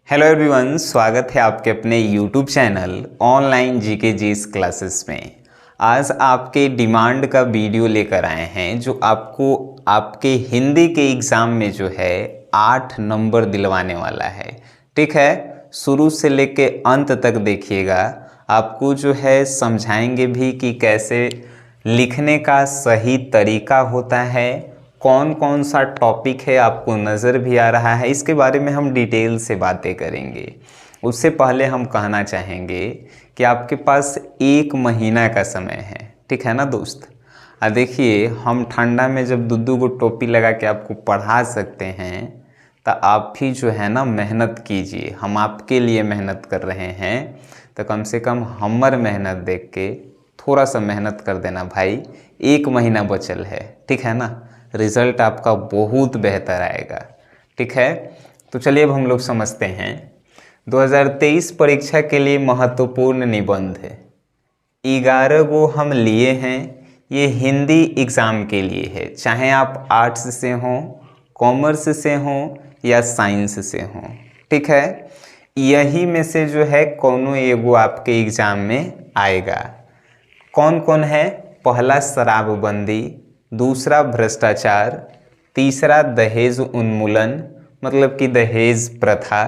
Hello everyone, स्वागत है आपके अपने यूट्यूब चैनल ऑनलाइन जीके जीस क्लासेस में। आज आपके डिमांड का वीडियो लेकर आए हैं जो आपको आपके हिंदी के एग्ज़ाम में जो है 8 नंबर दिलवाने वाला है। ठीक है, शुरू से लेके अंत तक देखिएगा। आपको जो है समझाएंगे भी कि कैसे लिखने का सही तरीका होता है, कौन कौन सा टॉपिक है आपको नज़र भी आ रहा है, इसके बारे में हम डिटेल से बातें करेंगे। उससे पहले हम कहना चाहेंगे कि आपके पास 1 महीना का समय है। ठीक है ना दोस्त। देखिए, हम ठंडा में जब दो को टोपी लगा के आपको पढ़ा सकते हैं तो आप भी जो है ना मेहनत कीजिए। हम आपके लिए मेहनत कर रहे हैं तो कम से कम हमर मेहनत देख के थोड़ा सा मेहनत कर देना भाई। 1 महीना बचल है, ठीक है ना। रिज़ल्ट आपका बहुत बेहतर आएगा। ठीक है, तो चलिए अब हम लोग समझते हैं 2023 परीक्षा के लिए महत्वपूर्ण निबंध है। 11 गो हम लिए हैं। ये हिंदी एग्ज़ाम के लिए है, चाहे आप आर्ट्स से हों, कॉमर्स से हों या साइंस से हों। ठीक है, यही में से जो है कोनो एगो आपके एग्ज़ाम में आएगा। कौन कौन है? पहला शराबबंदी, दूसरा भ्रष्टाचार, तीसरा दहेज उन्मूलन मतलब कि दहेज प्रथा,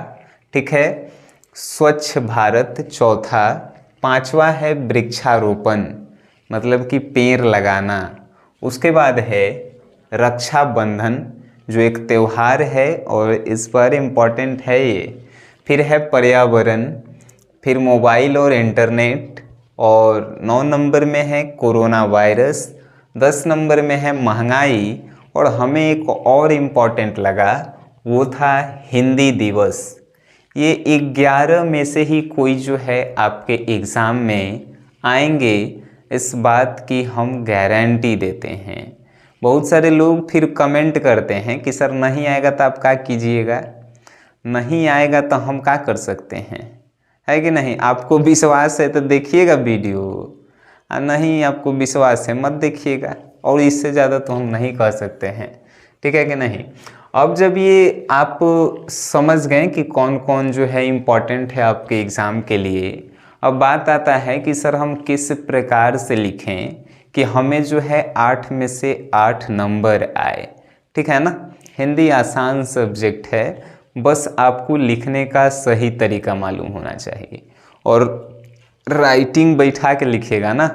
ठीक है, स्वच्छ भारत चौथा, पांचवा है वृक्षारोपण मतलब कि पेड़ लगाना, उसके बाद है रक्षाबंधन जो एक त्यौहार है और इस पर इम्पोर्टेंट है ये, फिर है पर्यावरण, फिर मोबाइल और इंटरनेट, और 9 नंबर में है कोरोना वायरस, 10 नंबर में है महंगाई, और हमें एक और इम्पॉर्टेंट लगा वो था हिंदी दिवस। ये 11 में से ही कोई जो है आपके एग्ज़ाम में आएंगे, इस बात की हम गारंटी देते हैं। बहुत सारे लोग फिर कमेंट करते हैं कि सर नहीं आएगा तो आप क्या कीजिएगा। नहीं आएगा तो हम क्या कर सकते हैं, है कि नहीं। आपको विश्वास है तो देखिएगा वीडियो, नहीं आपको विश्वास है मत देखिएगा, और इससे ज़्यादा तो हम नहीं कह सकते हैं। ठीक है कि नहीं। अब जब ये आप समझ गए कि कौन कौन जो है इम्पॉर्टेंट है आपके एग्ज़ाम के लिए, अब बात आता है कि सर हम किस प्रकार से लिखें कि हमें जो है 8 में से 8 नंबर आए। ठीक है ना। हिंदी आसान सब्जेक्ट है, बस आपको लिखने का सही तरीका मालूम होना चाहिए, और राइटिंग बैठा के लिखिएगा ना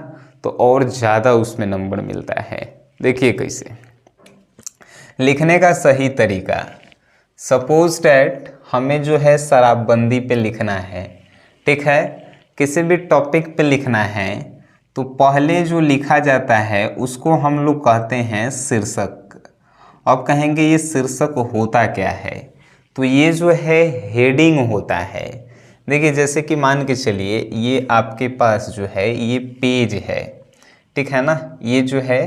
तो और ज़्यादा उसमें नंबर मिलता है। देखिए कैसे लिखने का सही तरीका। सपोज डैट हमें जो है शराबबंदी पे लिखना है, ठीक है, किसी भी टॉपिक पे लिखना है तो पहले जो लिखा जाता है उसको हम लोग कहते हैं शीर्षक। अब कहेंगे ये शीर्षक होता क्या है, तो ये जो है हेडिंग होता है। देखिए जैसे कि मान के चलिए ये आपके पास जो है ये पेज है, ठीक है ना। ये जो है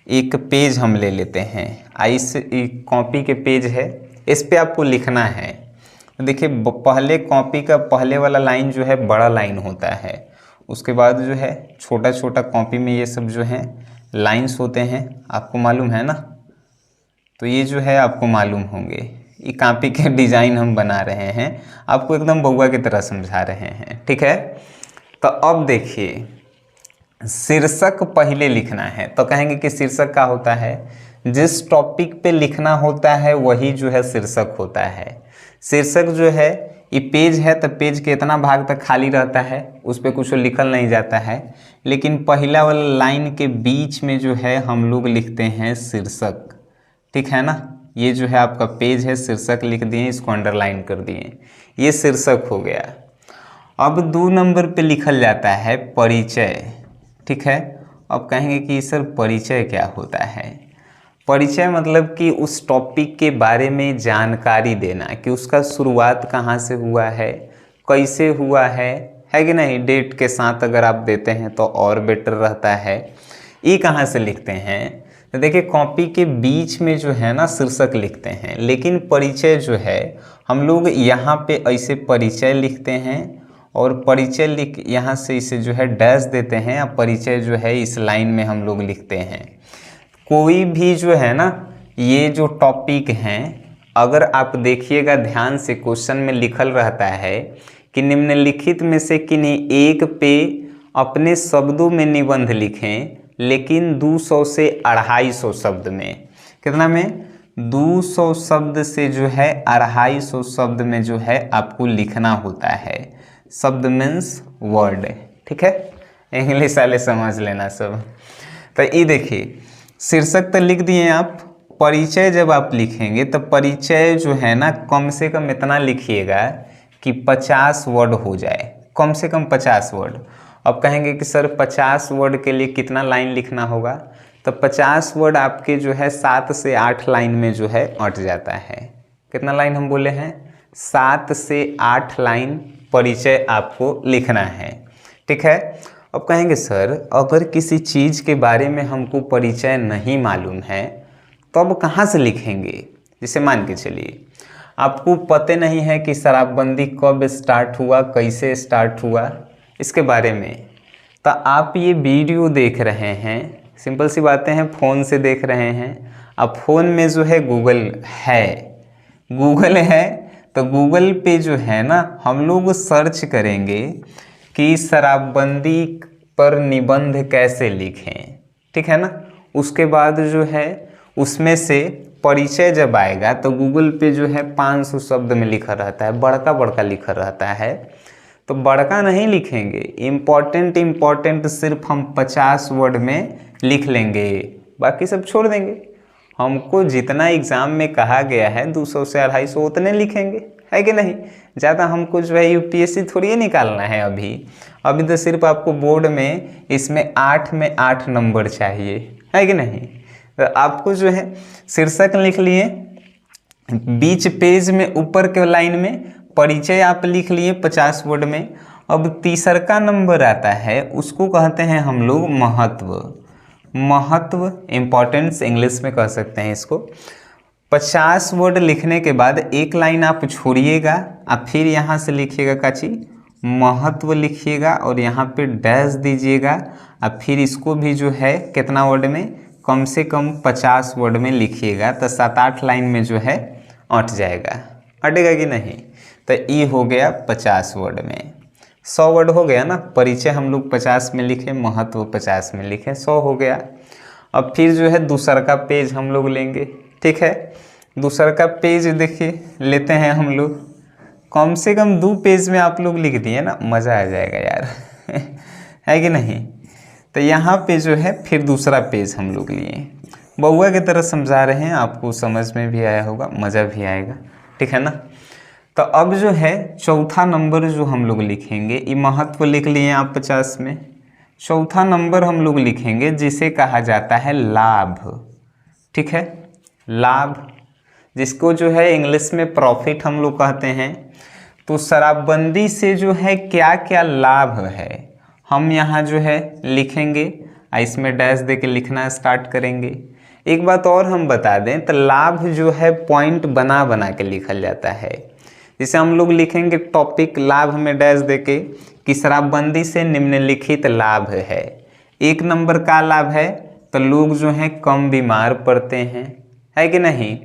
एक पेज हम ले लेते हैं, इस कॉपी के पेज है, इस पे आपको लिखना है। देखिए पहले कॉपी का पहले वाला लाइन जो है बड़ा लाइन होता है, उसके बाद जो है छोटा छोटा कॉपी में ये सब जो है लाइंस होते हैं, आपको मालूम है ना। तो ये जो है आपको मालूम होंगे, ये कॉपी के डिज़ाइन हम बना रहे हैं, आपको एकदम बउआ की तरह समझा रहे हैं। ठीक है, तो अब देखिए शीर्षक पहले लिखना है, तो कहेंगे कि शीर्षक क्या होता है, जिस टॉपिक पे लिखना होता है वही जो है शीर्षक होता है। शीर्षक जो है ये पेज है तो पेज के इतना भाग तक खाली रहता है, उस पर कुछ लिखल नहीं जाता है, लेकिन पहला वाला लाइन के बीच में जो है हम लोग लिखते हैं शीर्षक। ठीक है ना। ये जो है आपका पेज है, शीर्षक लिख दिए, इसको अंडरलाइन कर दिए, ये शीर्षक हो गया। अब 2 नंबर पे लिखल जाता है परिचय। ठीक है, अब कहेंगे कि सर परिचय क्या होता है। परिचय मतलब कि उस टॉपिक के बारे में जानकारी देना कि उसका शुरुआत कहाँ से हुआ है, कैसे हुआ है कि नहीं। डेट के साथ अगर आप देते हैं तो और बेटर रहता है। ये कहाँ से लिखते हैं, तो देखिए कॉपी के बीच में जो है ना शीर्षक लिखते हैं, लेकिन परिचय जो है हम लोग यहाँ पे ऐसे परिचय लिखते हैं, और परिचय लिख यहाँ से इसे जो है डैश देते हैं, या परिचय जो है इस लाइन में हम लोग लिखते हैं। कोई भी जो है ना ये जो टॉपिक हैं अगर आप देखिएगा ध्यान से, क्वेश्चन में लिखल रहता है कि निम्नलिखित में से किन्हीं एक पे अपने शब्दों में निबंध लिखें, लेकिन 200 से 250 शब्द में। कितना में? 200 शब्द से जो है 250 शब्द में जो है आपको लिखना होता है। शब्द मीन्स वर्ड, ठीक है, इंग्लिश वाले समझ लेना सब। तो ये देखिए शीर्षक तो लिख दिए आप। परिचय जब आप लिखेंगे तो परिचय जो है ना कम से कम इतना लिखिएगा कि 50 वर्ड हो जाए, कम से कम 50 वर्ड। अब कहेंगे कि सर 50 वर्ड के लिए कितना लाइन लिखना होगा? तो 50 वर्ड आपके जो है 7 से 8 लाइन में जो है अट जाता है। कितना लाइन हम बोले हैं? 7 से 8 लाइन परिचय आपको लिखना है, ठीक है। अब कहेंगे सर अगर किसी चीज़ के बारे में हमको परिचय नहीं मालूम है तो अब कहाँ से लिखेंगे? जैसे मान के चलिए आपको पता नहीं है कि शराबबंदी कब स्टार्ट हुआ, कैसे स्टार्ट हुआ, इसके बारे में, तो आप ये वीडियो देख रहे हैं, सिंपल सी बातें हैं, फ़ोन से देख रहे हैं। अब फ़ोन में जो है गूगल है, तो गूगल पे जो है ना हम लोग सर्च करेंगे कि शराबबंदी पर निबंध कैसे लिखें, ठीक है ना। उसके बाद जो है उसमें से परिचय जब आएगा तो गूगल पे जो है 500 शब्द में लिखा रहता है, बड़का लिखा रहता है। तो बड़का नहीं लिखेंगे, इम्पॉर्टेंट सिर्फ हम 50 वर्ड में लिख लेंगे, बाकी सब छोड़ देंगे। हमको जितना एग्ज़ाम में कहा गया है 200 से 250 उतने लिखेंगे, है कि नहीं। ज़्यादा हमको जो है यूपीएससी थोड़ी निकालना है अभी तो सिर्फ आपको बोर्ड में इसमें 8 में 8 नंबर चाहिए, है कि नहीं। तो आपको जो है शीर्षक लिख लिए, बीच पेज में ऊपर के लाइन में परिचय आप लिख लिए 50 वर्ड में। अब तीसरा नंबर आता है, उसको कहते हैं हम लोग महत्व, इम्पोर्टेंस इंग्लिश में कह सकते हैं इसको। 50 वर्ड लिखने के बाद एक लाइन आप छोड़िएगा, आप फिर यहाँ से लिखिएगा काची महत्व लिखिएगा और यहाँ पे डैश दीजिएगा, अब फिर इसको भी जो है कितना वर्ड में, कम से कम 50 वर्ड में लिखिएगा, तो 7-8 लाइन में जो है अट जाएगा, अटेगा कि नहीं। तो ये हो गया 50 वर्ड में। 100 वर्ड हो गया ना, परिचय हम लोग 50 में लिखे, महत्व 50 में लिखे, 100 हो गया। अब फिर जो है दूसरा का पेज हम लोग लेंगे, ठीक है। दूसरा का पेज देखिए लेते हैं हम लोग, कम से कम 2 पेज में आप लोग लिख दिए ना, मज़ा आ जाएगा यार है कि नहीं। तो यहाँ पे जो है फिर दूसरा पेज हम लोग लिए, बउआ की तरह समझा रहे हैं, आपको समझ में भी आया होगा, मज़ा भी आएगा, ठीक है ना। तो अब जो है चौथा नंबर जो हम लोग लिखेंगे, ये महत्व लिख लिए आप 50 में। चौथा नंबर हम लोग लिखेंगे जिसे कहा जाता है लाभ, ठीक है, लाभ, जिसको जो है इंग्लिश में प्रॉफिट हम लोग कहते हैं। तो शराबबंदी से जो है क्या क्या लाभ है हम यहाँ जो है लिखेंगे, इसमें डैश दे के लिखना स्टार्ट करेंगे। एक बात और हम बता दें, तो लाभ जो है पॉइंट बना के लिखल जाता है। जैसे हम लोग लिखेंगे टॉपिक लाभ में डैश दे के कि शराबबंदी से निम्नलिखित लाभ है। 1 नंबर का लाभ है तो लोग जो हैं कम बीमार पड़ते हैं, है कि नहीं।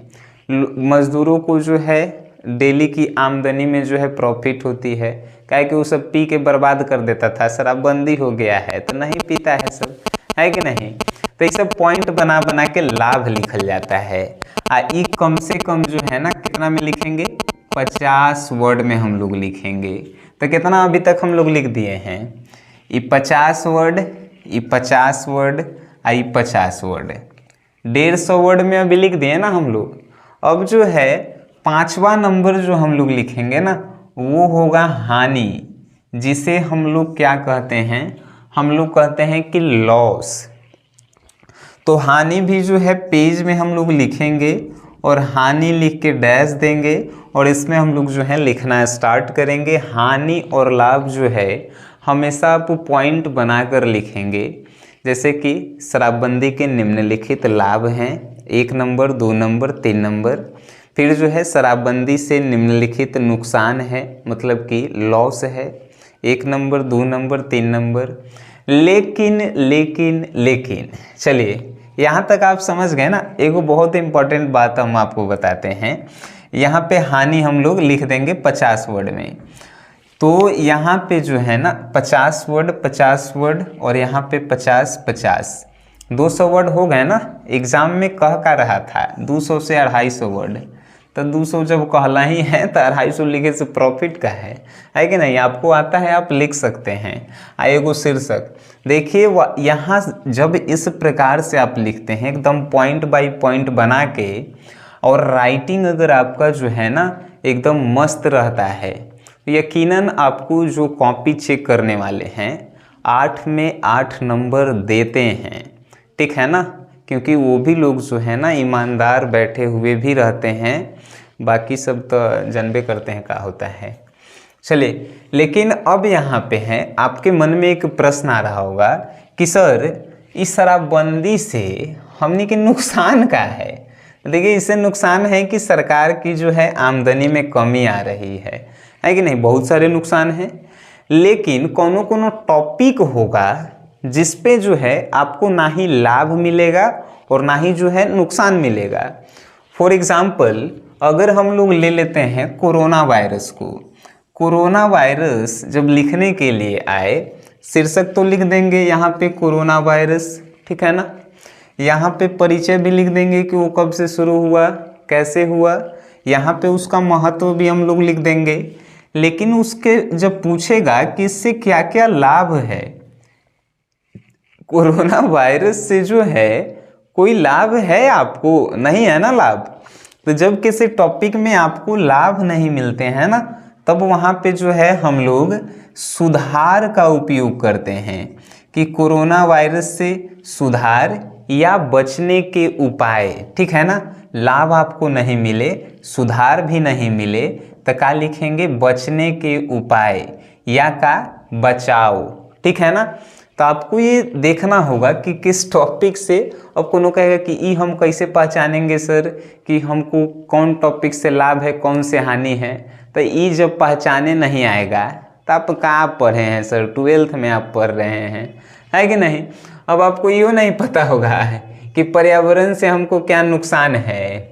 मजदूरों को जो है डेली की आमदनी में जो है प्रॉफिट होती है, क्या कि वो सब पी के बर्बाद कर देता था, शराबबंदी हो गया है तो नहीं पीता है सब, है कि नहीं। तो ये सब पॉइंट बना के लाभ लिखल जाता है। ये कम से कम जो है ना कितना में लिखेंगे, 50 वर्ड में हम लोग लिखेंगे। तो कितना अभी तक हम लोग लिख दिए हैं, ये 50 वर्ड, ये 50 वर्ड, ये 50 वर्ड, 150 वर्ड में अभी लिख दिए ना हम लोग। अब जो है 5वां नंबर जो हम लोग लिखेंगे ना वो होगा हानि, जिसे हम लोग क्या कहते हैं, हम लोग कहते हैं कि लॉस। तो हानि भी जो है पेज में हम लोग लिखेंगे और हानि लिख के डैश देंगे और इसमें हम लोग जो है लिखना स्टार्ट करेंगे। हानि और लाभ जो है हमेशा आप पॉइंट बनाकर लिखेंगे, जैसे कि शराबबंदी के निम्नलिखित लाभ हैं, 1 नंबर, 2 नंबर, 3 नंबर। फिर जो है शराबबंदी से निम्नलिखित नुकसान है, मतलब कि लॉस है, 1 नंबर, 2 नंबर, 3 नंबर। लेकिन चलिए यहाँ तक आप समझ गए ना। एक बहुत इंपॉर्टेंट बात हम आपको बताते हैं, यहाँ पे हानि हम लोग लिख देंगे 50 वर्ड में। तो यहाँ पे जो है ना 50 वर्ड और यहाँ पे 50 200 वर्ड हो गए ना। एग्जाम में कह का रहा था 200 से 250 वर्ड, तो 200 जब कहला ही है तो 250 लिखे से प्रॉफिट का है कि नहीं। आपको आता है आप लिख सकते हैं। आएगो शीर्षक देखिए, यहाँ जब इस प्रकार से आप लिखते हैं एकदम पॉइंट बाय पॉइंट बना के, और राइटिंग अगर आपका जो है ना एकदम मस्त रहता है, यकीनन आपको जो कॉपी चेक करने वाले हैं 8 में 8 नंबर देते हैं, ठीक है ना। क्योंकि वो भी लोग जो है ना ईमानदार बैठे हुए भी रहते हैं, बाकी सब तो जानबे करते हैं क्या होता है। चलिए, लेकिन अब यहाँ पे है आपके मन में एक प्रश्न आ रहा होगा कि सर इस शराबबंदी से हमने के नुकसान क्या है। देखिए, इससे नुकसान है कि सरकार की जो है आमदनी में कमी आ रही है कि नहीं। बहुत सारे नुकसान हैं, लेकिन कोनो कोनो टॉपिक होगा जिस पे जो है आपको ना ही लाभ मिलेगा और ना ही जो है नुकसान मिलेगा। फॉर एग्जाम्पल अगर हम लोग ले लेते हैं कोरोना वायरस को, कोरोना वायरस जब लिखने के लिए आए, शीर्षक तो लिख देंगे यहाँ पे कोरोना वायरस, ठीक है ना। यहाँ पे परिचय भी लिख देंगे कि वो कब से शुरू हुआ, कैसे हुआ, यहाँ पे उसका महत्व भी हम लोग लिख देंगे। लेकिन उसके जब पूछेगा कि इससे क्या क्या लाभ है, कोरोना वायरस से जो है कोई लाभ है आपको, नहीं है ना लाभ। तो जब किसी टॉपिक में आपको लाभ नहीं मिलते हैं ना, तब वहाँ पे जो है हम लोग सुधार का उपयोग करते हैं कि कोरोना वायरस से सुधार या बचने के उपाय, ठीक है ना। लाभ आपको नहीं मिले, सुधार भी नहीं मिले, तो क्या लिखेंगे, बचने के उपाय या का बचाव, ठीक है ना। तो आपको ये देखना होगा कि किस टॉपिक से। अब कोनो कहेगा कि ये हम कैसे पहचानेंगे सर कि हमको कौन टॉपिक से लाभ है कौन से हानि है। तो ये जब पहचाने नहीं आएगा तो आप कहाँ पढ़े हैं सर, 12th में आप पढ़ रहे हैं, है कि नहीं। अब आपको यो नहीं पता होगा कि पर्यावरण से हमको क्या नुकसान है।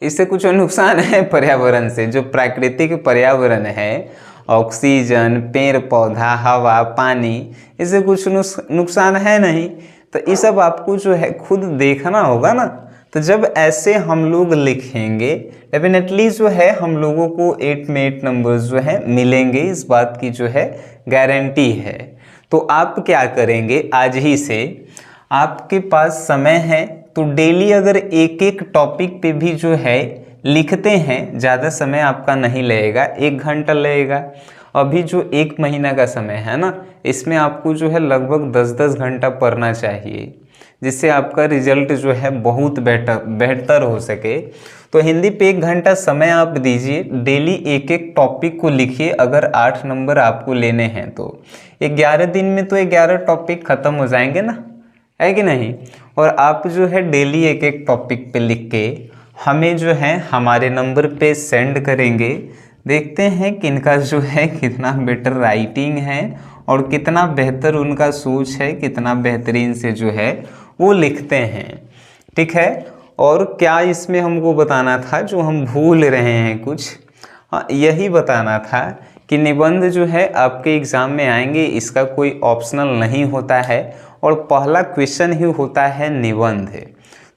इससे कुछ नुकसान है पर्यावरण से, जो प्राकृतिक पर्यावरण है, ऑक्सीजन, पेड़ पौधा, हवा, पानी, इससे कुछ नुकसान है नहीं। तो ये सब आपको जो है खुद देखना होगा ना। तो जब ऐसे हम लोग लिखेंगे डेफिनेटली जो है हम लोगों को 8 में 8 नंबर्स जो है मिलेंगे, इस बात की जो है गारंटी है। तो आप क्या करेंगे, आज ही से आपके पास समय है तो डेली अगर एक एक टॉपिक पे भी जो है लिखते हैं, ज़्यादा समय आपका नहीं लगेगा, 1 घंटा लगेगा। अभी जो 1 महीना का समय है ना, इसमें आपको जो है लगभग 10-10 घंटा पढ़ना चाहिए, जिससे आपका रिजल्ट जो है बहुत बेहतर हो सके। तो हिंदी पे 1 घंटा समय आप दीजिए, डेली एक एक टॉपिक को लिखिए। अगर 8 नंबर आपको लेने हैं तो 11 दिन में तो 11 टॉपिक ख़त्म हो जाएंगे ना, है कि नहीं। और आप जो है डेली एक एक टॉपिक पे लिख के हमें जो है हमारे नंबर पे सेंड करेंगे। देखते हैं कि इनका जो है कितना बेटर राइटिंग है और कितना बेहतर उनका सोच है, कितना बेहतरीन से जो है वो लिखते हैं, ठीक है। और क्या इसमें हमको बताना था जो हम भूल रहे हैं कुछ, हाँ यही बताना था कि निबंध जो है आपके एग्ज़ाम में आएंगे, इसका कोई ऑप्शनल नहीं होता है और पहला क्वेश्चन ही होता है निबंध।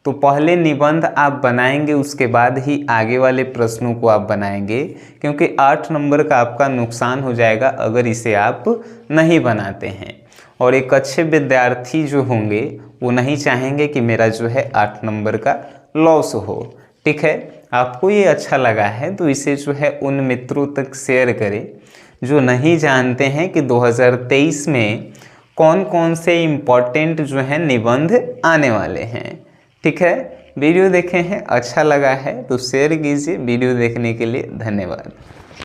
तो पहले निबंध आप बनाएंगे, उसके बाद ही आगे वाले प्रश्नों को आप बनाएंगे, क्योंकि 8 नंबर का आपका नुकसान हो जाएगा अगर इसे आप नहीं बनाते हैं। और एक अच्छे विद्यार्थी जो होंगे वो नहीं चाहेंगे कि मेरा जो है 8 नंबर का लॉस हो, ठीक है। आपको ये अच्छा लगा है तो इसे जो है उन मित्रों तक शेयर करें जो नहीं जानते हैं कि 2023 में कौन कौन से इम्पॉर्टेंट जो है निबंध आने वाले हैं, ठीक है। वीडियो देखे हैं, अच्छा लगा है तो शेयर कीजिए। वीडियो देखने के लिए धन्यवाद।